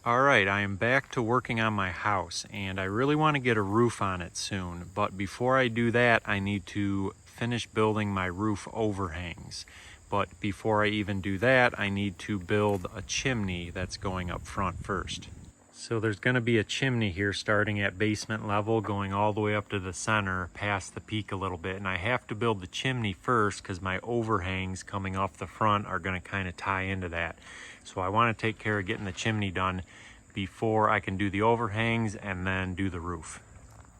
Alright, I am back to working on my house and I really want to get a roof on it soon, but before I do that I need to finish building my roof overhangs. But before I even do that, I need to build a chimney that's going up front first. So there's going to be a chimney here starting at basement level going all the way up to the center past the peak a little bit, and I have to build the chimney first because my overhangs coming off the front are going to kind of tie into that. So I want to take care of getting the chimney done before I can do the overhangs and then do the roof.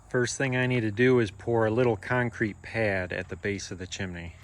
First thing I need to do is pour a little concrete pad at the base of the chimney.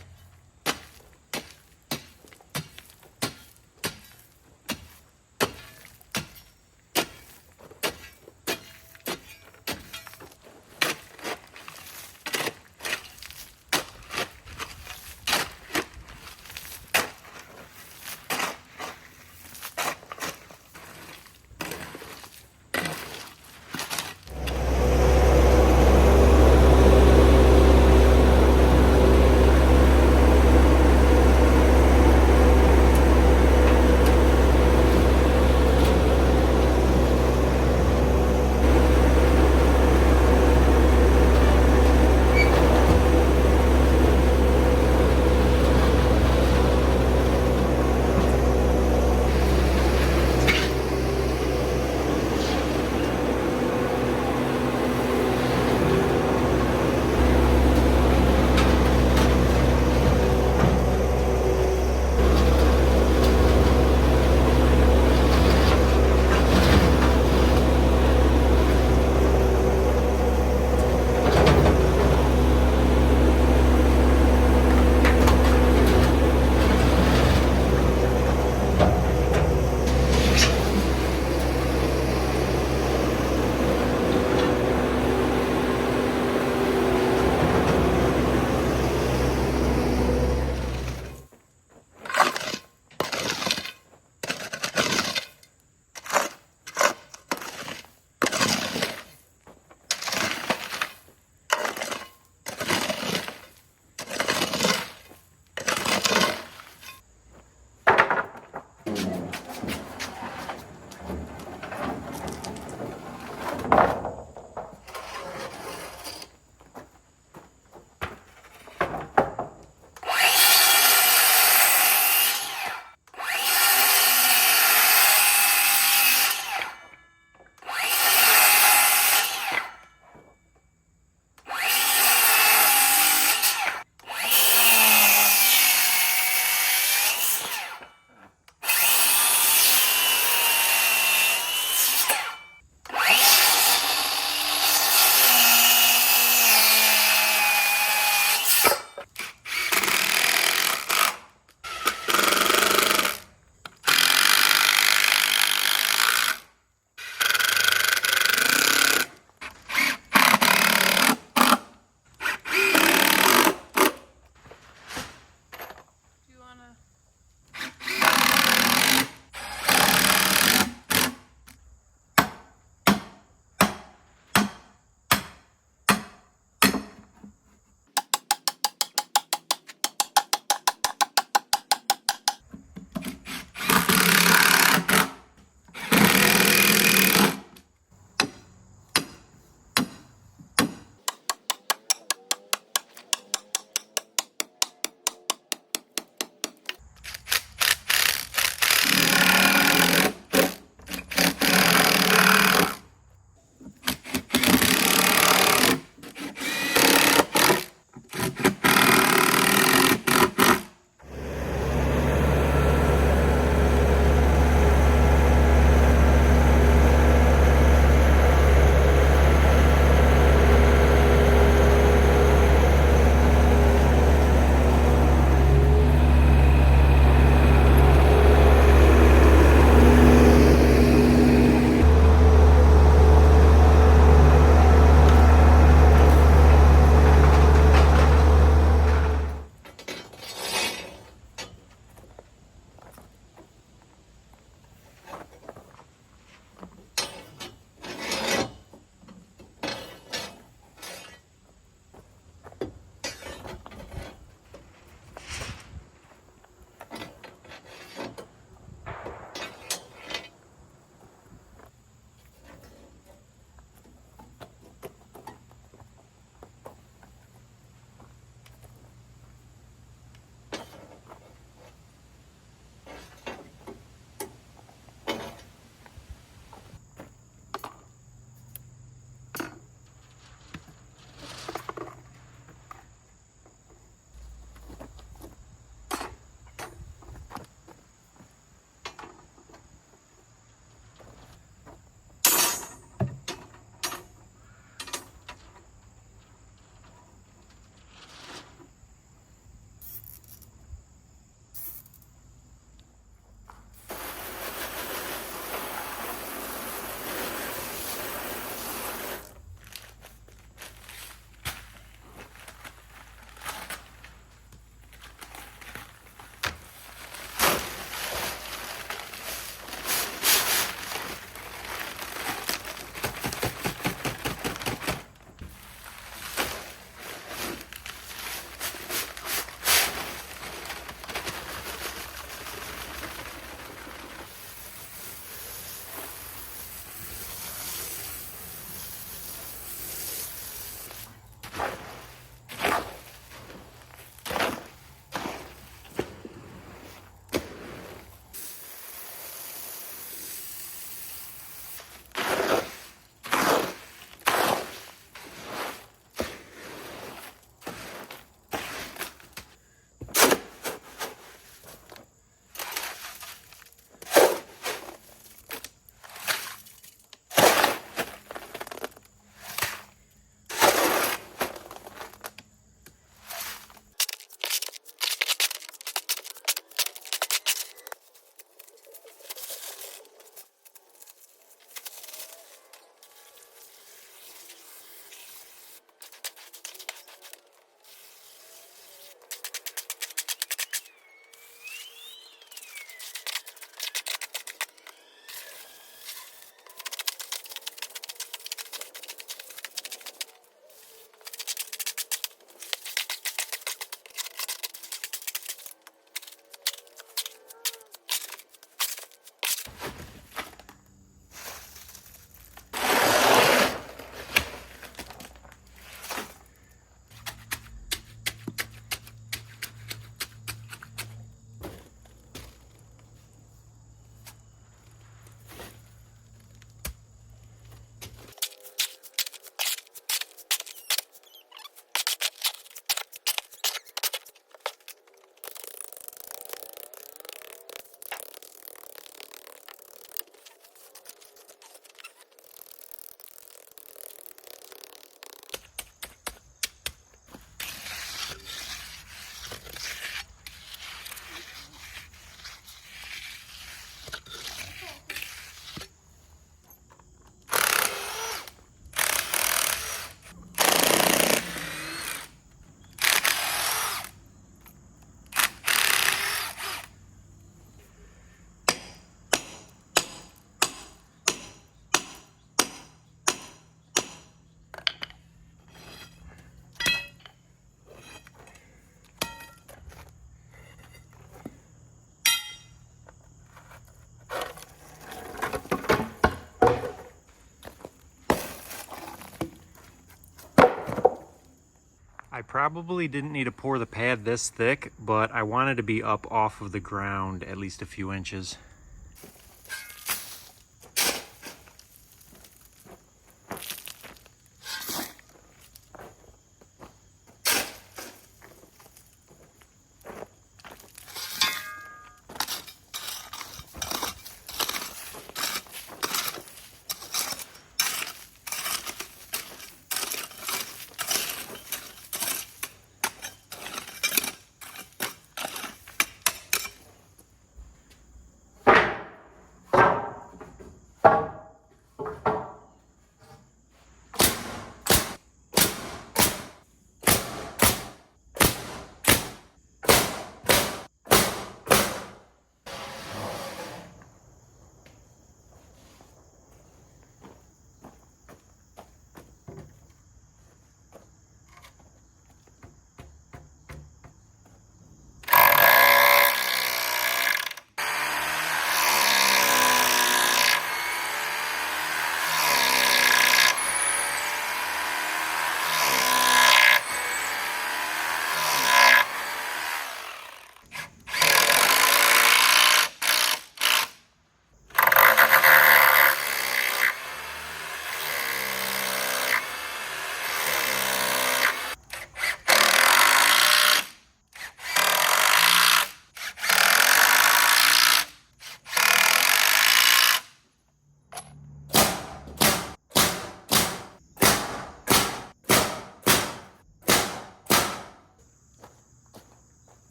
probably didn't need to pour the pad this thick, but I wanted to be up off of the ground at least a few inches.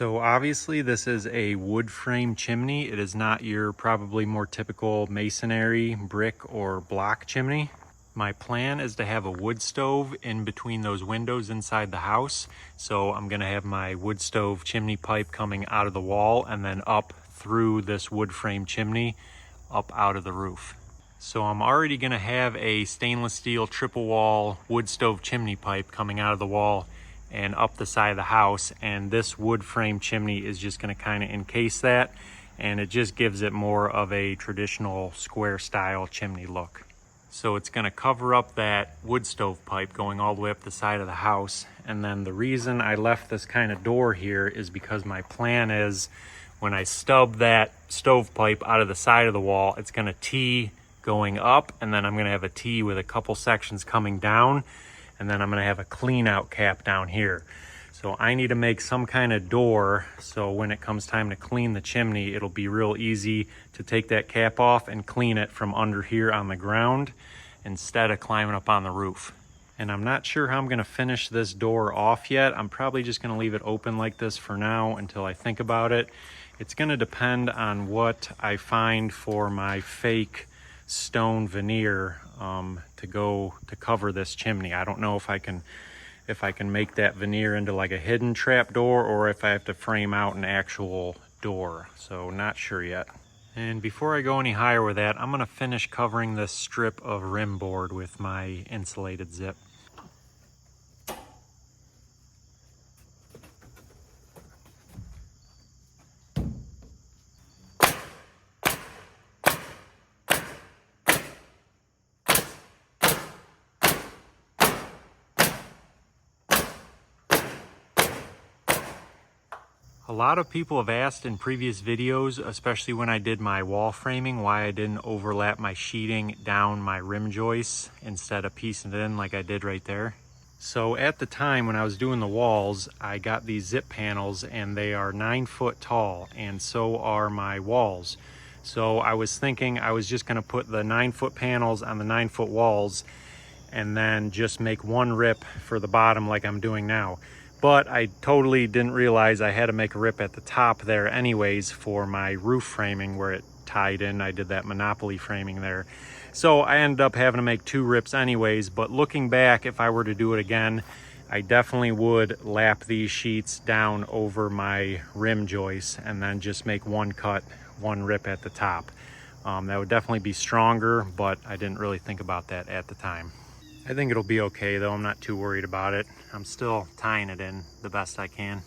So obviously this is a wood frame chimney. It is not your probably more typical masonry, brick, or block chimney. My plan is to have a wood stove in between those windows inside the house. So I'm gonna have my wood stove chimney pipe coming out of the wall and then up through this wood frame chimney up out of the roof. So I'm already gonna have a stainless steel triple wall wood stove chimney pipe coming out of the wall, and up the side of the house, and this wood frame chimney is just going to kind of encase that, and it just gives it more of a traditional square style chimney look. So it's going to cover up that wood stove pipe going all the way up the side of the house. And then the reason I left this kind of door here is because my plan is when I stub that stove pipe out of the side of the wall, it's going to T going up, and then I'm going to have a T with a couple sections coming down, and then I'm going to have a clean out cap down here. So I need to make some kind of door so when it comes time to clean the chimney, it'll be real easy to take that cap off and clean it from under here on the ground instead of climbing up on the roof. And I'm not sure how I'm going to finish this door off yet. I'm probably just going to leave it open like this for now until I think about it. It's going to depend on what I find for my fake stone veneer to cover this chimney. I don't know if I can make that veneer into like a hidden trap door or if I have to frame out an actual door. So not sure yet. And before I go any higher with that, I'm going to finish covering this strip of rim board with my insulated zip. A lot of people have asked in previous videos, especially when I did my wall framing, why I didn't overlap my sheeting down my rim joists instead of piecing it in like I did right there. So at the time when I was doing the walls, I got these zip panels and they are 9 foot tall, and so are my walls. So I was thinking I was just gonna put the 9 foot panels on the 9 foot walls and then just make one rip for the bottom like I'm doing now. But I totally didn't realize I had to make a rip at the top there anyways for my roof framing where it tied in. I did that Monopoly framing there. So I ended up having to make 2 rips anyways, but looking back, if I were to do it again, I definitely would lap these sheets down over my rim joists and then just make one cut, one rip at the top. That would definitely be stronger, but I didn't really think about that at the time. I think it'll be okay though, I'm not too worried about it. I'm still tying it in the best I can.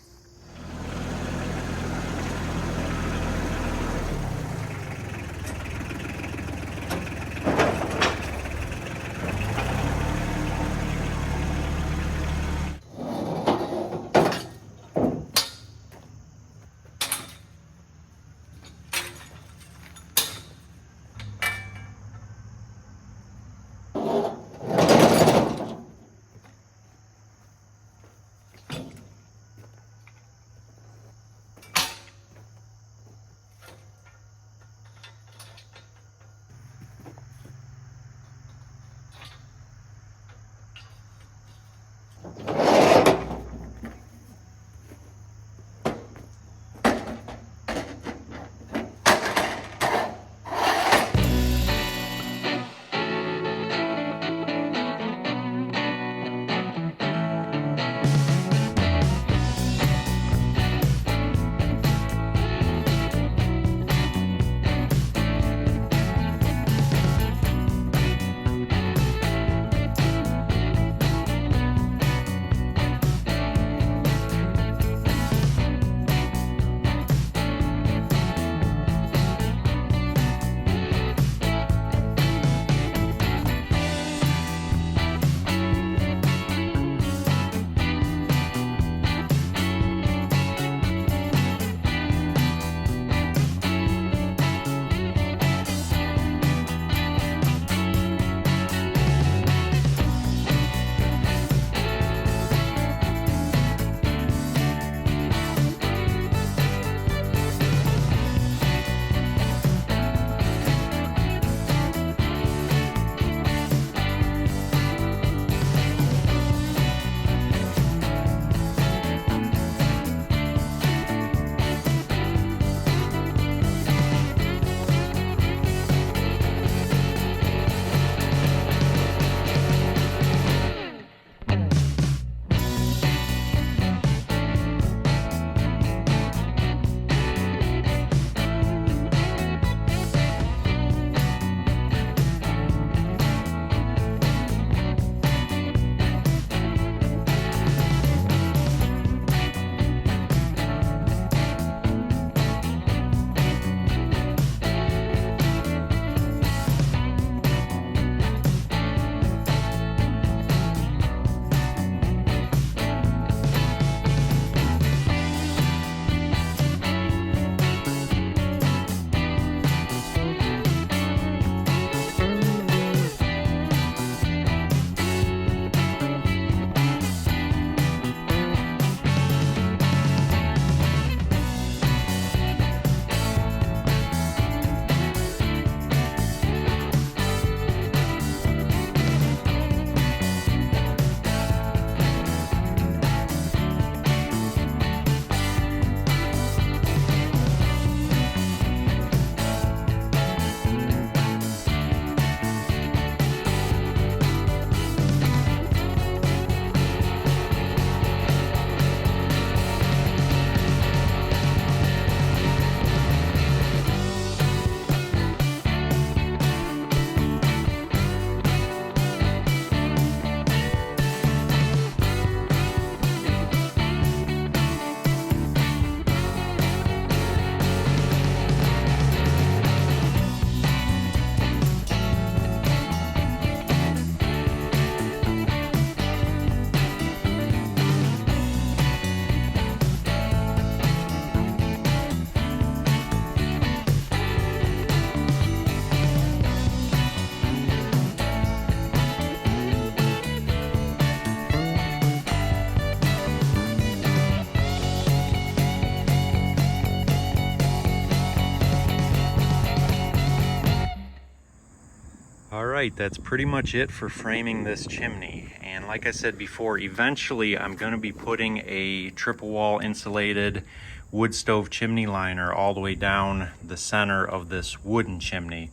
right, that's pretty much it for framing this chimney. And like I said before, eventually I'm going to be putting a triple wall insulated wood stove chimney liner all the way down the center of this wooden chimney.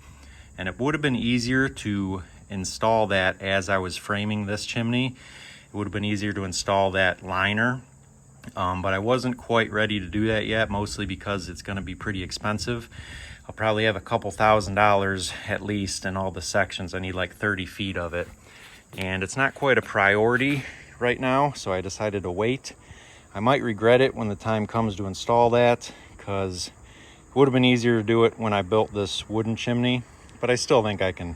And it would have been easier to install that as I was framing this chimney. It would have been easier to install that liner, but I wasn't quite ready to do that yet, mostly because it's going to be pretty expensive. I'll probably have a couple $1,000s at least in all the sections. I need like 30 feet of it. And it's not quite a priority right now, so I decided to wait. I might regret it when the time comes to install that, because it would have been easier to do it when I built this wooden chimney, but I still think I can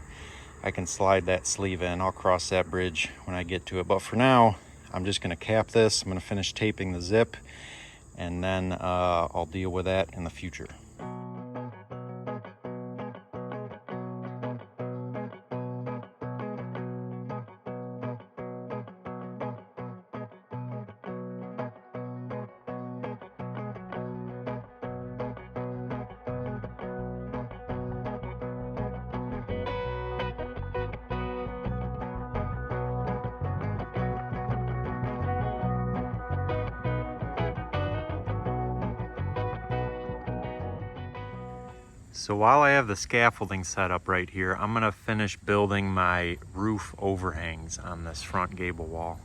slide that sleeve in. I'll cross that bridge when I get to it. But for now, I'm just gonna cap this. I'm gonna finish taping the zip, and then I'll deal with that in the future. So while I have the scaffolding set up right here, I'm gonna finish building my roof overhangs on this front gable wall.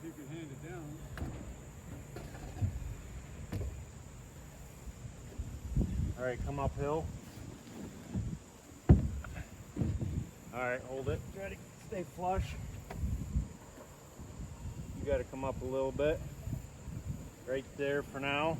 You can hand it down. All right, come uphill. All right, hold it. Try to stay flush. You got to come up a little bit. Right there for now.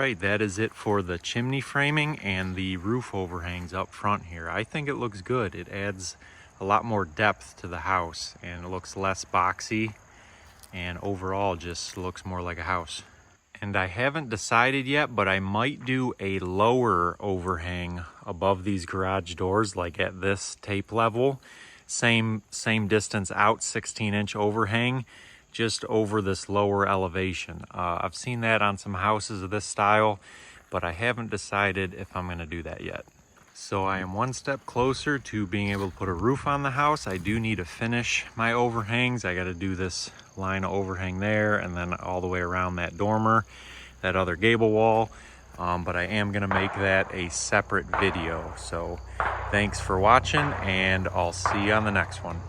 right, that is it for the chimney framing and the roof overhangs up front here. I think it looks good. It adds a lot more depth to the house and it looks less boxy and overall just looks more like a house. And I haven't decided yet, but I might do a lower overhang above these garage doors, like at this tape level. Same distance out, 16-inch overhang, just over this lower elevation. I've seen that on some houses of this style, but I haven't decided if I'm gonna do that yet. So I am one step closer to being able to put a roof on the house. I do need to finish my overhangs. I gotta do this line of overhang there and then all the way around that dormer, that other gable wall. But I am gonna make that a separate video. So thanks for watching and I'll see you on the next one.